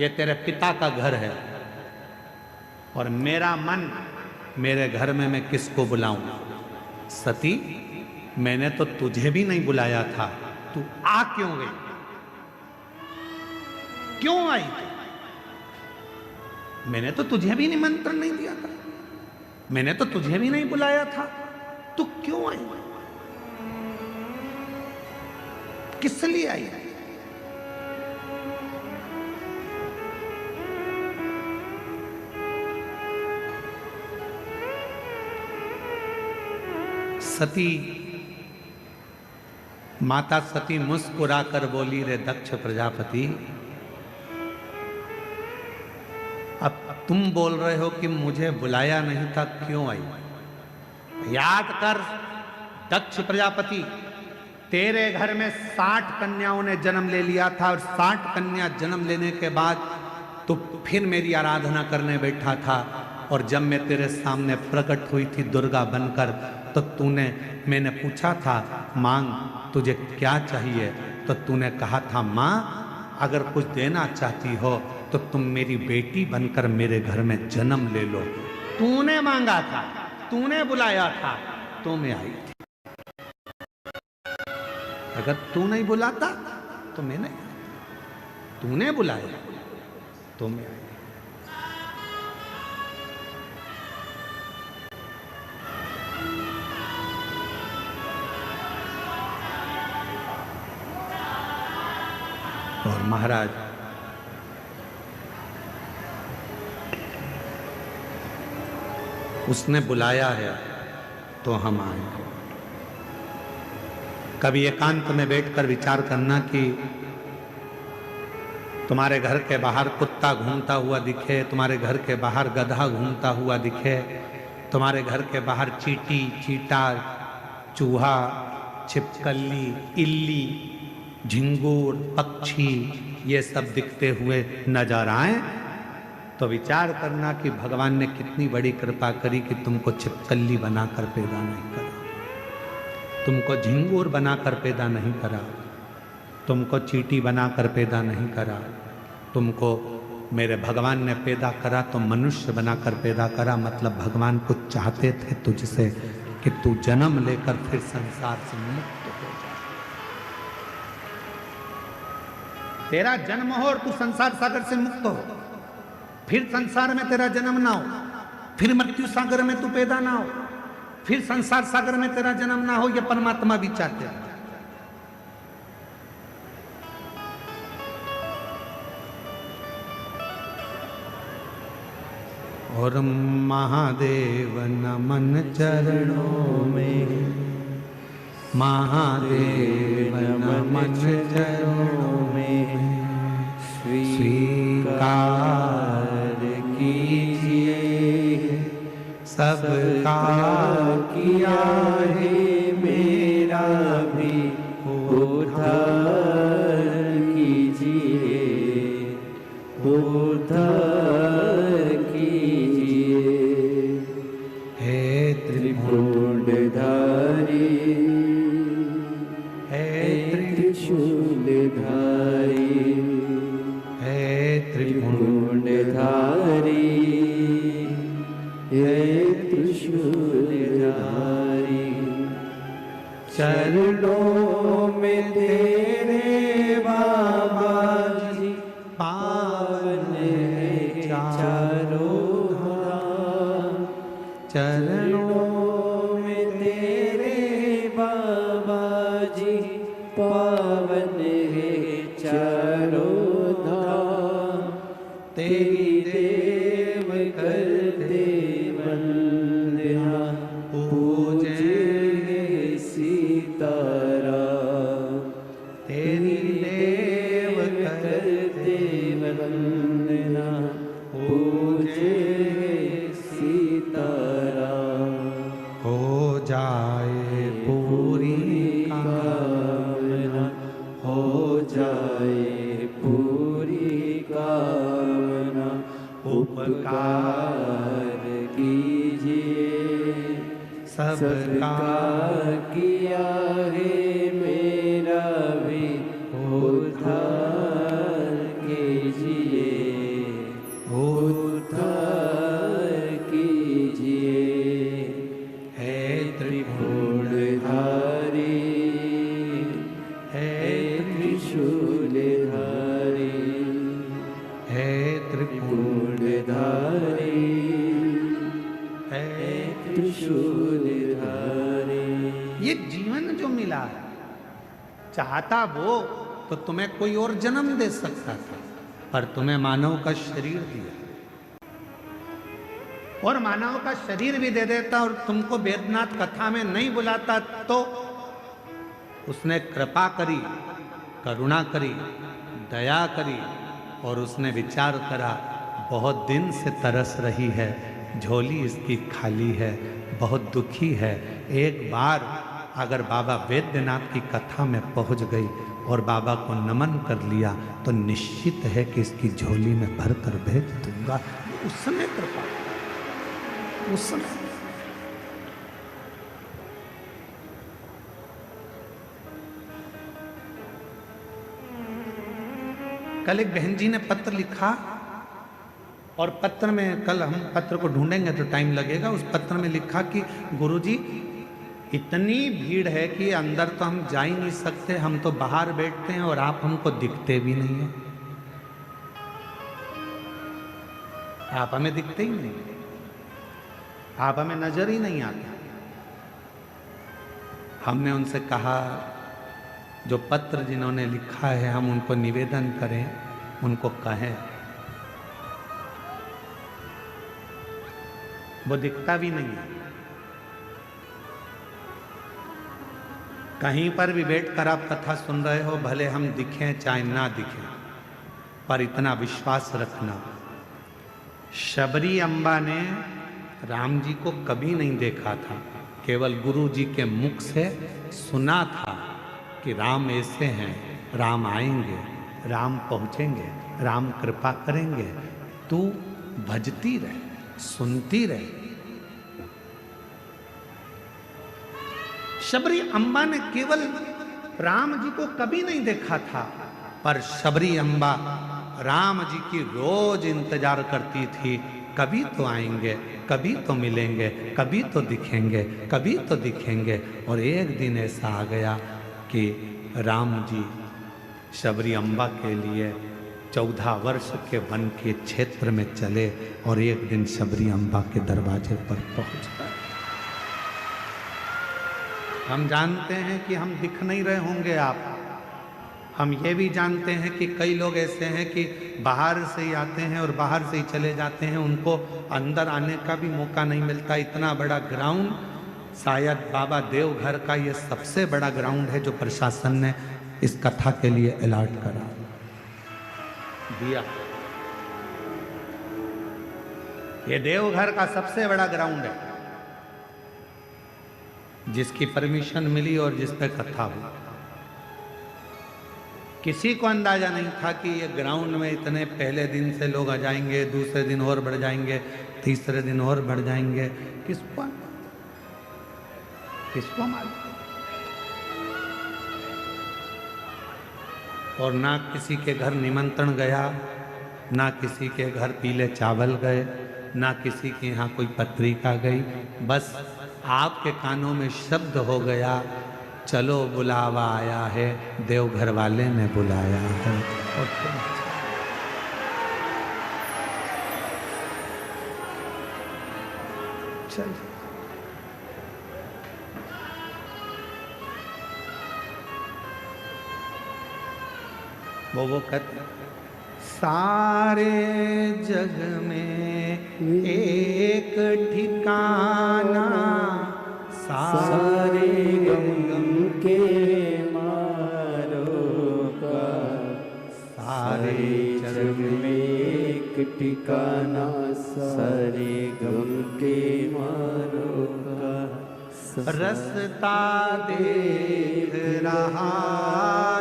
ये तेरे पिता का घर है और मेरा मन, मेरे घर में मैं किसको बुलाऊं? सती, मैंने तो तुझे भी नहीं बुलाया था, तू आ क्यों गई? क्यों आई तू? मैंने तो तुझे भी निमंत्रण नहीं दिया था, मैंने तो तुझे भी नहीं बुलाया था, तू क्यों आई? किस लिए आई? सती, माता सती मुस्कुराकर बोली, रे दक्ष प्रजापति, अब तुम बोल रहे हो कि मुझे बुलाया नहीं था, क्यों आई? याद कर दक्ष प्रजापति, तेरे घर में 60 कन्याओं ने जन्म ले लिया था और 60 कन्या जन्म लेने के बाद तो फिर मेरी आराधना करने बैठा था, और जब मैं तेरे सामने प्रकट हुई थी दुर्गा बनकर, तो मैंने पूछा था मांग तुझे क्या चाहिए, तो तूने कहा था माँ अगर कुछ देना चाहती हो तो तुम मेरी बेटी बनकर मेरे घर में जन्म ले लो। तूने मांगा था, तूने बुलाया था, तो मैं आई थी। अगर तू नहीं बुलाता तो मैं नहीं, तूने बुलाया तो मैं आई। और महाराज उसने बुलाया है तो हम आए। कभी एकांत में बैठकर विचार करना कि तुम्हारे घर के बाहर कुत्ता घूमता हुआ दिखे, तुम्हारे घर के बाहर गधा घूमता हुआ दिखे, तुम्हारे घर के बाहर चींटी, चीटा, चूहा, छिपकली, इल्ली, झिंगूर, पक्षी ये सब दिखते हुए नजर आए, तो विचार करना कि भगवान ने कितनी बड़ी कृपा करी कि तुमको छिपकली बनाकर पैदा नहीं करा, तुमको झिंगूर बनाकर पैदा नहीं करा, तुमको चींटी बनाकर पैदा नहीं करा, तुमको मेरे भगवान ने पैदा करा तो मनुष्य बनाकर पैदा करा। मतलब भगवान कुछ चाहते थे तुझसे कि तू जन्म लेकर फिर संसार से मुक्त हो जा, तेरा जन्म हो और तू संसार सागर से मुक्त हो, फिर संसार में तेरा जन्म ना हो, फिर मृत्यु सागर में तू पैदा ना हो, फिर संसार सागर में तेरा जन्म ना हो, ये परमात्मा भी चाहते हैं। और महादेव नमन चरणों में, महादेव नमन चरणों में, स्वीकार कीजिए सबका किया है मेरा भी उद्धार कीजिए, उद्धार कीजिए। हे त्रिपुंडधारी, हे त्रिशूलधारी, हे त्रिपुंडधारी, हे त्रिशूलधारी, चरणों में तेरे बाबा जी पावन है चारों धाम, चरणों में तेरे बाबा जी पावन है चारों धाम, तेरी देव करते वंदना पूजे सीताराम, तेरी देव करते वंदना पूजे सीताराम। हो जाए पूरी कामना, हो जाए पूरी कामना, उपकार कीजिए सबका किया है मेरा भी उद्धार कीजिए। ये जीवन जो मिला है, चाहता वो तो तुम्हें कोई और जन्म दे सकता था, पर तुम्हें मानव का शरीर दिया, और मानव का शरीर भी दे देता और तुमको वेदनाथ कथा में नहीं बुलाता तो उसने कृपा करी, करुणा करी, दया करी, और उसने विचार करा बहुत दिन से तरस रही है, झोली इसकी खाली है, बहुत दुखी है, एक बार अगर बाबा वैद्यनाथ की कथा में पहुंच गई और बाबा को नमन कर लिया तो निश्चित है कि इसकी झोली में भर कर भेज दूंगा। उस समय कृपा, उस समय कल एक बहन जी ने पत्र लिखा, और पत्र में, कल हम पत्र को ढूंढेंगे तो टाइम लगेगा, उस पत्र में लिखा कि गुरुजी इतनी भीड़ है कि अंदर तो हम जा ही नहीं सकते, हम तो बाहर बैठते हैं और आप हमको दिखते भी नहीं है, आप हमें दिखते ही नहीं, आप हमें नजर ही नहीं आते। हमने उनसे कहा जो पत्र जिन्होंने लिखा है हम उनको निवेदन करें, उनको कहें, वो दिखता भी नहीं है, कहीं पर भी बैठकर आप कथा सुन रहे हो, भले हम दिखें चाहे ना दिखें, पर इतना विश्वास रखना, शबरी अम्बा ने राम जी को कभी नहीं देखा था, केवल गुरु जी के मुख से सुना था कि राम ऐसे हैं, राम आएंगे, राम पहुंचेंगे, राम कृपा करेंगे, तू भजती रहे, सुनती रहे। शबरी अम्बा ने केवल राम जी को कभी नहीं देखा था, पर शबरी अम्बा राम जी की रोज इंतजार करती थी, कभी तो आएंगे, कभी तो मिलेंगे, कभी तो दिखेंगे, कभी तो दिखेंगे। और एक दिन ऐसा आ गया कि राम जी शबरी अम्बा के लिए 14 वर्ष के वन के क्षेत्र में चले और एक दिन शबरी अम्बा के दरवाजे पर पहुंच गए। हम जानते हैं कि हम दिख नहीं रहे होंगे आप, हम ये भी जानते हैं कि कई लोग ऐसे हैं कि बाहर से ही आते हैं और बाहर से ही चले जाते हैं, उनको अंदर आने का भी मौका नहीं मिलता। इतना बड़ा ग्राउंड, शायद बाबा देवघर का ये सबसे बड़ा ग्राउंड है जो प्रशासन ने इस कथा के लिए अलॉट करा दिया। ये देवघर का सबसे बड़ा ग्राउंड है जिसकी परमिशन मिली और जिस पे कथा हुई। किसी को अंदाजा नहीं था कि ये ग्राउंड में इतने पहले दिन से लोग आ जाएंगे, दूसरे दिन और बढ़ जाएंगे, तीसरे दिन और बढ़ जाएंगे। किसको मालूम? और ना किसी के घर निमंत्रण गया, ना किसी के घर पीले चावल गए, ना किसी के यहाँ कोई पत्रिका गई, बस आपके कानों में शब्द हो गया, चलो बुलावा आया है, देवघर वाले ने बुलाया है। और चल वो कहते सारे जग में एक ठिकाना, सारे गम के मारो का, सारे जग में एक ठिकाना, सारे गम के मारो का, रस्ता देख रहा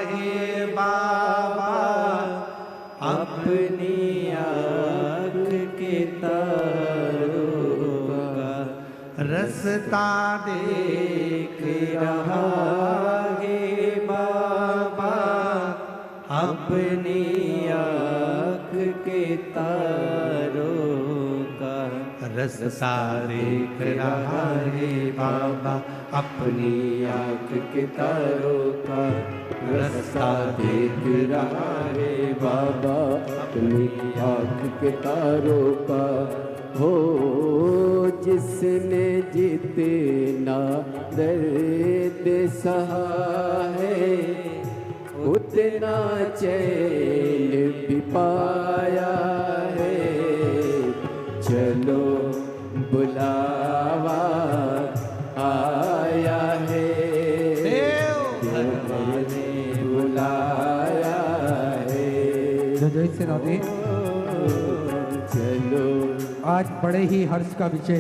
है बाबा अपनी आँख के तारों का, रस्ता देख रहा है बाबा अपनी आँख के तारों का, रस्ता देख रहा है बाबा अपनी आँख के तारों का, रस्ता देख रहा है बाबा अपनी आँख के तारों का। हो जिसने जितना दर्द सहा है उतना चैन भी पाया है। चलो बुलावा आया है, मैंने बुलाया है। जय श्री राधे। चलो आज बड़े ही हर्ष का विषय